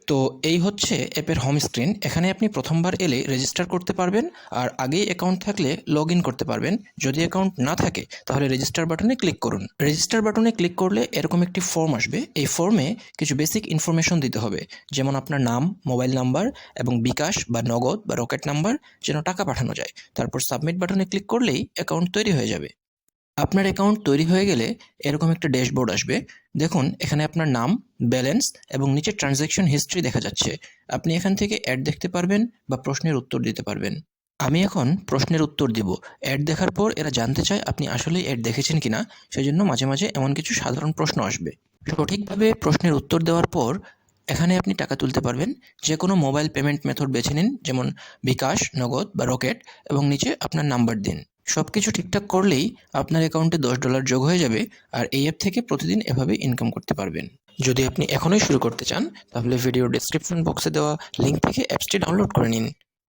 তো এই হচ্ছে অ্যাপের হোম স্ক্রিন। এখানে আপনি প্রথমবার এলে রেজিস্টার করতে পারবেন, আর আগেই অ্যাকাউন্ট থাকলে লগ ইন করতে পারবেন। যদি অ্যাকাউন্ট না থাকে তাহলে রেজিস্টার বাটনে ক্লিক করুন। রেজিস্টার বাটনে ক্লিক করলে এরকম একটি ফর্ম আসবে। এই ফর্মে কিছু বেসিক ইনফরমেশন দিতে হবে, যেমন আপনার নাম, মোবাইল নাম্বার এবং বিকাশ বা নগদ বা রকেট নাম্বার যেন টাকা পাঠানো যায়। তারপর সাবমিট বাটনে ক্লিক করলেই অ্যাকাউন্ট তৈরি হয়ে যাবে। আপনার অ্যাকাউন্ট তৈরি হয়ে গেলে এরকম একটা ড্যাশবোর্ড আসবে। দেখুন এখানে আপনার নাম, ব্যালেন্স এবং নিচে ট্রানজ্যাকশন হিস্ট্রি দেখা যাচ্ছে। আপনি এখান থেকে অ্যাড দেখতে পারবেন বা প্রশ্নের উত্তর দিতে পারবেন। আমি এখন প্রশ্নের উত্তর দিব। অ্যাড দেখার পর এরা জানতে চায় আপনি আসলেই অ্যাড দেখেছেন কিনা, সেজন্য মাঝে মাঝে এমন কিছু সাধারণ প্রশ্ন আসবে। সঠিকভাবে প্রশ্নের উত্তর দেওয়ার পর এখানে আপনি টাকা তুলতে পারবেন। যে কোনো মোবাইল পেমেন্ট মেথড বেছে নিন, যেমন বিকাশ, নগদ বা রকেট, এবং নিচে আপনার নাম্বার দিন। সব কিছু ঠিকঠাক করলেই আপনার অ্যাকাউন্টে $10 যোগ হয়ে যাবে, আর এই অ্যাপ থেকে প্রতিদিন এভাবে ইনকাম করতে পারবেন। যদি আপনি এখনই শুরু করতে চান তাহলে ভিডিও ডেসক্রিপশন বক্সে দেওয়া লিঙ্ক থেকে অ্যাপসটি ডাউনলোড করে নিন।